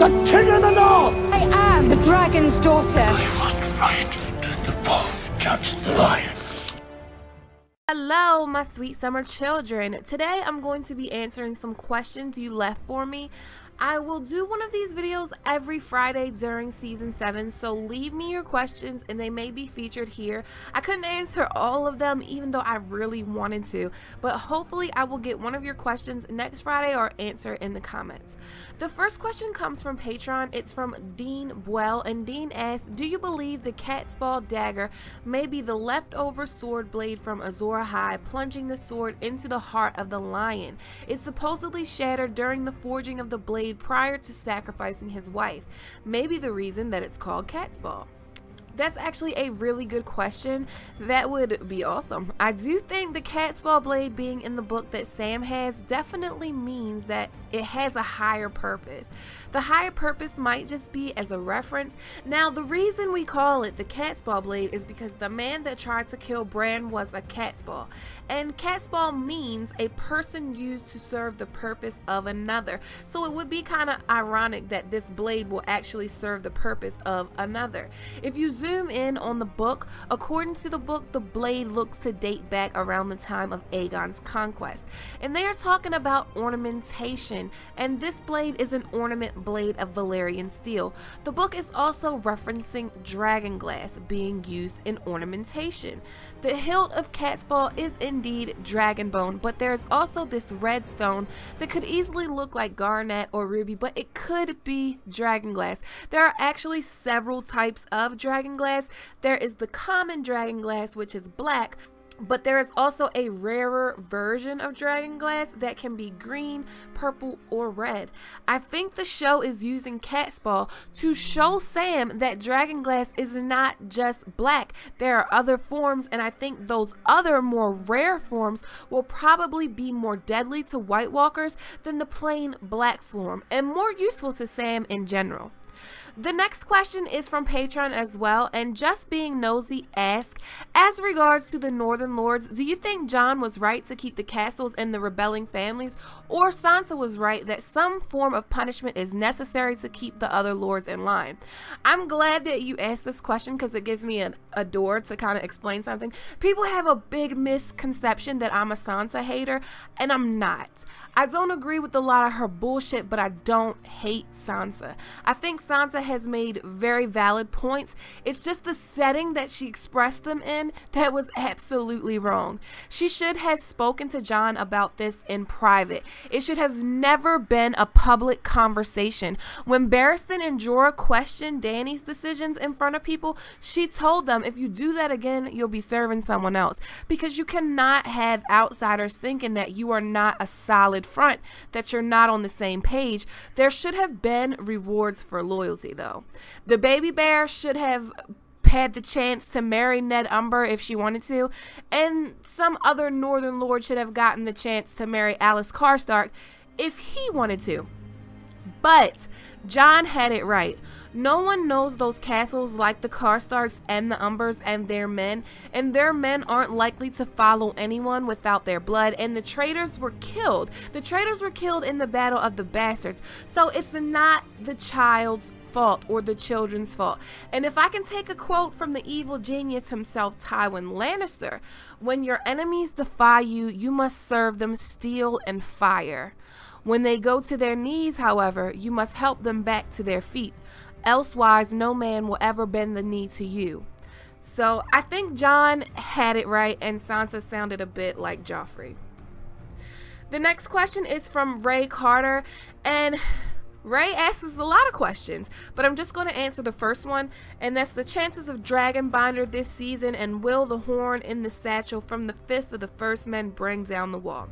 the king of the north! I am the dragon's daughter. What right does the wolf judge the lion? Hello, my sweet summer children. Today I'm going to be answering some questions you left for me. I will do one of these videos every Friday during season 7, so leave me your questions and they may be featured here. I couldn't answer all of them even though I really wanted to, but hopefully I will get one of your questions next Friday or answer in the comments. The first question comes from Patreon. It's from Dean Buell, and Dean asks, do you believe the Catspaw dagger may be the leftover sword blade from Azor Ahai, plunging the sword into the heart of the lion? It supposedly shattered during the forging of the blade prior to sacrificing his wife. Maybe the reason that it's called Catspaw. That's actually a really good question. That would be awesome. I do think the Catspaw blade being in the book that Sam has definitely means that it has a higher purpose. The higher purpose might just be as a reference. Now, the reason we call it the Catspaw blade is because the man that tried to kill Bran was a Catspaw. And Catspaw means a person used to serve the purpose of another. So it would be kind of ironic that this blade will actually serve the purpose of another. If you zoom in on the book, according to the book, the blade looks to date back around the time of Aegon's conquest. And they are talking about ornamentation, and this blade is an ornament blade of Valyrian steel. The book is also referencing dragon glass being used in ornamentation. The hilt of Catspaw is indeed dragon bone, but there is also this red stone that could easily look like garnet or ruby, but it could be dragon glass. There are actually several types of dragon glass. There is the common dragon glass, which is black, but there is also a rarer version of dragon glass that can be green, purple, or red. I think the show is using Catspaw to show Sam that dragon glass is not just black. There are other forms, and I think those other more rare forms will probably be more deadly to White Walkers than the plain black form, and more useful to Sam in general. The next question is from Patreon as well, and Just Being Nosy asks, as regards to the Northern Lords, do you think Jon was right to keep the castles and the rebelling families, or Sansa was right that some form of punishment is necessary to keep the other lords in line? I'm glad that you asked this question because it gives me a door to kind of explain something. People have a big misconception that I'm a Sansa hater, and I'm not. I don't agree with a lot of her bullshit, but I don't hate Sansa. I think Sansa has made very valid points. It's just the setting that she expressed them in that was absolutely wrong. She should have spoken to Jon about this in private. It should have never been a public conversation. When Barristan and Jorah questioned Dany's decisions in front of people, she told them, if you do that again, you'll be serving someone else. Because you cannot have outsiders thinking that you are not a solid front, that you're not on the same page. There should have been rewards for loyalty, though. The baby bear should have had the chance to marry Ned Umber if she wanted to, and some other Northern Lord should have gotten the chance to marry Alice Karstark if he wanted to. But Jon had it right. No one knows those castles like the Karstarks and the Umbers and their men aren't likely to follow anyone without their blood, and the traitors were killed. The traitors were killed in the Battle of the Bastards, so it's not the child's fault or the children's fault. And if I can take a quote from the evil genius himself, Tywin Lannister, when your enemies defy you, you must serve them steel and fire. When they go to their knees, however, you must help them back to their feet. Elsewise, no man will ever bend the knee to you. So I think Jon had it right, and Sansa sounded a bit like Joffrey. The next question is from Ray Carter, and Ray asks us a lot of questions, but I'm just going to answer the first one, and that's the chances of Dragonbinder this season, and will the horn in the satchel from the fist of the first men bring down the wall?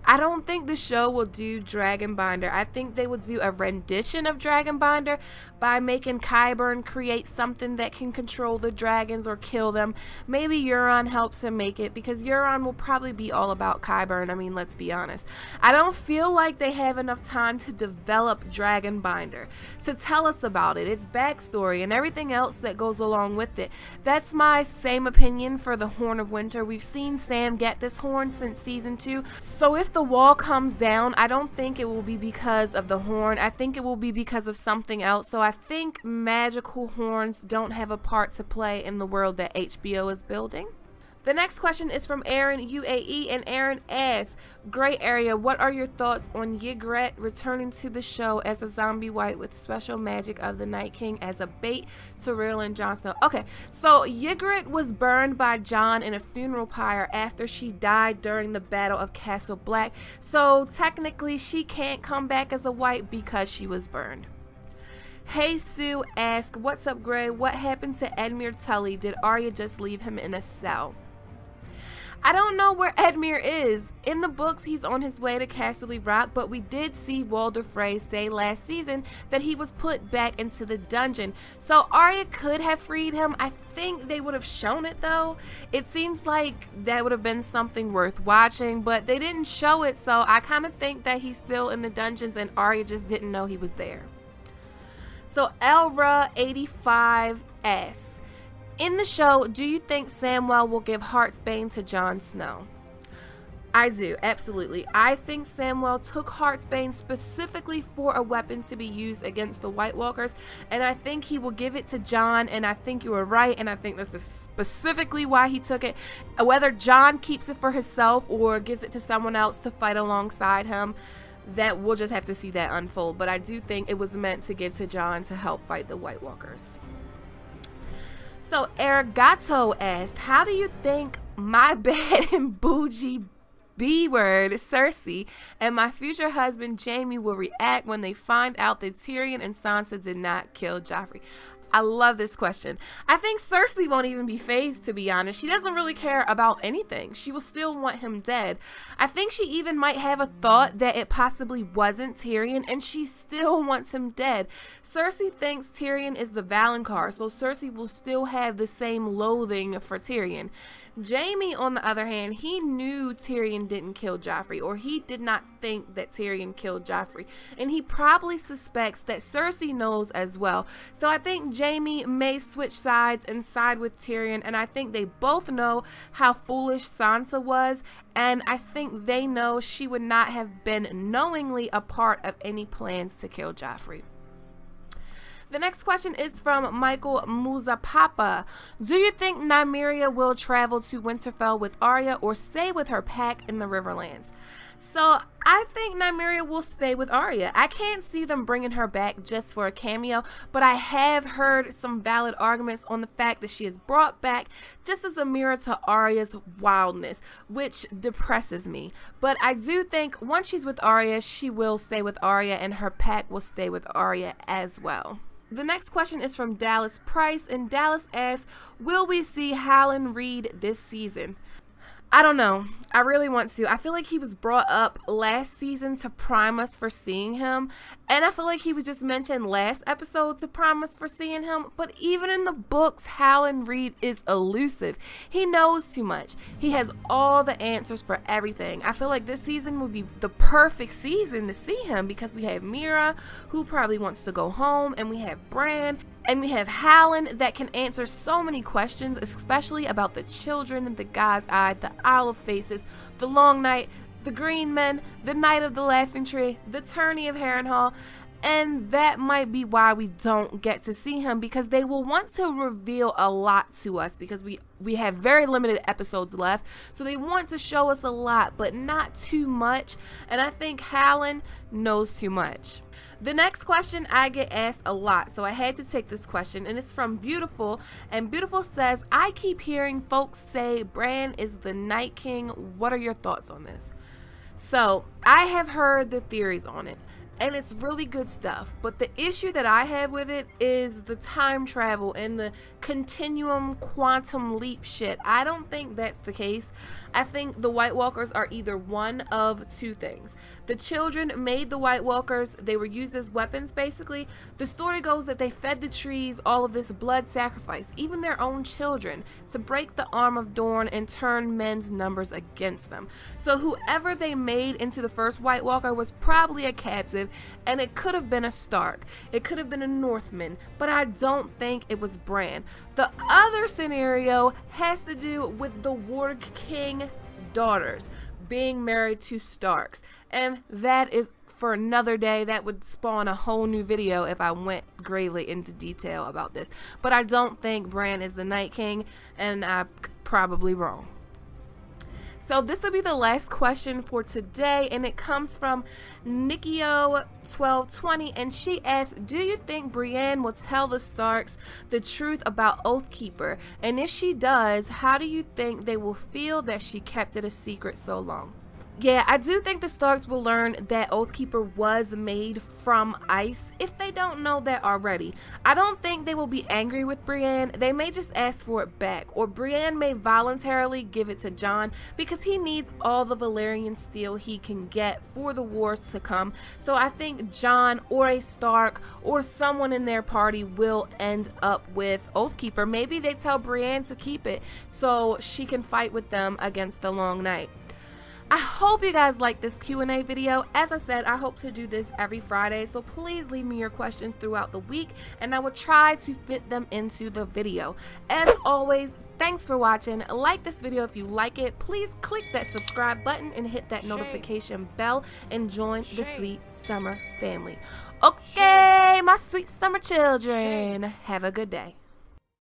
I don't think the show will do Dragonbinder. I think they will do a rendition of Dragonbinder by making Qyburn create something that can control the dragons or kill them. Maybe Euron helps him make it, because Euron will probably be all about Qyburn. I mean, let's be honest. I don't feel like they have enough time to develop Dragonbinder, to tell us about it, its backstory, and everything else that goes along with it. That's my same opinion for the Horn of Winter. We've seen Sam get this horn since season 2, so if if the wall comes down, I don't think it will be because of the horn. I think it will be because of something else. So I think magical horns don't have a part to play in the world that HBO is building. The next question is from Aaron UAE, and Aaron asks, Gray area, what are your thoughts on Ygritte returning to the show as a zombie white with special magic of the Night King as a bait to Tyrion Jon Snow? Okay, so Ygritte was burned by Jon in a funeral pyre after she died during the Battle of Castle Black, so technically she can't come back as a white because she was burned. Hey Sue asks, what's up Gray, what happened to Edmure Tully? Did Arya just leave him in a cell? I don't know where Edmure is. In the books, he's on his way to Castle Rock, but we did see Walder Frey say last season that he was put back into the dungeon. So Arya could have freed him. I think they would have shown it though. It seems like that would have been something worth watching, but they didn't show it, so I kind of think that he's still in the dungeons and Arya just didn't know he was there. So Elra85 asks, in the show, do you think Samwell will give Heartsbane to Jon Snow? I do, absolutely. I think Samwell took Heartsbane specifically for a weapon to be used against the White Walkers, and I think he will give it to Jon, and I think you were right, and I think this is specifically why he took it. Whether Jon keeps it for himself or gives it to someone else to fight alongside him, that we'll just have to see that unfold, but I do think it was meant to give to Jon to help fight the White Walkers. So Arigato asked, how do you think my bad and bougie B-word Cersei and my future husband Jaime will react when they find out that Tyrion and Sansa did not kill Joffrey? I love this question. I think Cersei won't even be fazed, to be honest. She doesn't really care about anything. She will still want him dead. I think she even might have a thought that it possibly wasn't Tyrion and she still wants him dead. Cersei thinks Tyrion is the Valonqar, so Cersei will still have the same loathing for Tyrion. Jaime, on the other hand, he knew Tyrion didn't kill Joffrey, or he did not think that Tyrion killed Joffrey, and he probably suspects that Cersei knows as well. So I think Jaime may switch sides and side with Tyrion, and I think they both know how foolish Sansa was, and I think they know she would not have been knowingly a part of any plans to kill Joffrey. The next question is from Michael Muzapapa. Do you think Nymeria will travel to Winterfell with Arya or stay with her pack in the Riverlands? So I think Nymeria will stay with Arya. I can't see them bringing her back just for a cameo, but I have heard some valid arguments on the fact that she is brought back just as a mirror to Arya's wildness, which depresses me. But I do think once she's with Arya, she will stay with Arya and her pack will stay with Arya as well. The next question is from Dallas Price, and Dallas asks, will we see Howland Reed this season? I don't know. I really want to. I feel like he was brought up last season to prime us for seeing him. And I feel like he was just mentioned last episode to prime us for seeing him. But even in the books, Howland Reed is elusive. He knows too much. He has all the answers for everything. I feel like this season would be the perfect season to see him because we have Mira, who probably wants to go home, and we have Bran. And we have Howland that can answer so many questions, especially about the children, the God's Eye, the Isle of Faces, the Long Night, the Green Men, the Night of the Laughing Tree, the Tourney of Harrenhal. And that might be why we don't get to see him, because they will want to reveal a lot to us because we have very limited episodes left. So they want to show us a lot, but not too much. And I think Howland knows too much. The next question I get asked a lot, so I had to take this question, and it's from Beautiful, and Beautiful says, I keep hearing folks say Bran is the Night King. What are your thoughts on this? So I have heard the theories on it, and it's really good stuff, but the issue that I have with it is the time travel and the continuum quantum leap shit. I don't think that's the case. I think the White Walkers are either one of two things. The children made the White Walkers. They were used as weapons, basically. The story goes that they fed the trees all of this blood sacrifice, even their own children, to break the arm of Dorne and turn men's numbers against them. So whoever they made into the first White Walker was probably a captive, and it could have been a Stark. It could have been a Northman, but I don't think it was Bran. The other scenario has to do with the Warg King's daughters. being married to Starks. And that is for another day. That would spawn a whole new video if I went gravely into detail about this. But I don't think Bran is the Night King, and I'm probably wrong. So this will be the last question for today, and it comes from Nikio1220, and she asks, do you think Brienne will tell the Starks the truth about Oathkeeper? And if she does, how do you think they will feel that she kept it a secret so long? Yeah, I do think the Starks will learn that Oathkeeper was made from ice, if they don't know that already. I don't think they will be angry with Brienne. They may just ask for it back, or Brienne may voluntarily give it to Jon because he needs all the Valyrian steel he can get for the wars to come. So I think Jon or a Stark or someone in their party will end up with Oathkeeper. Maybe they tell Brienne to keep it so she can fight with them against the Long Night. I hope you guys like this Q&A video. As I said, I hope to do this every Friday, so please leave me your questions throughout the week, and I will try to fit them into the video. As always, thanks for watching. Like this video if you like it. Please click that subscribe button and hit that notification bell and join the Sweet Summer family. Okay, my sweet summer children, have a good day.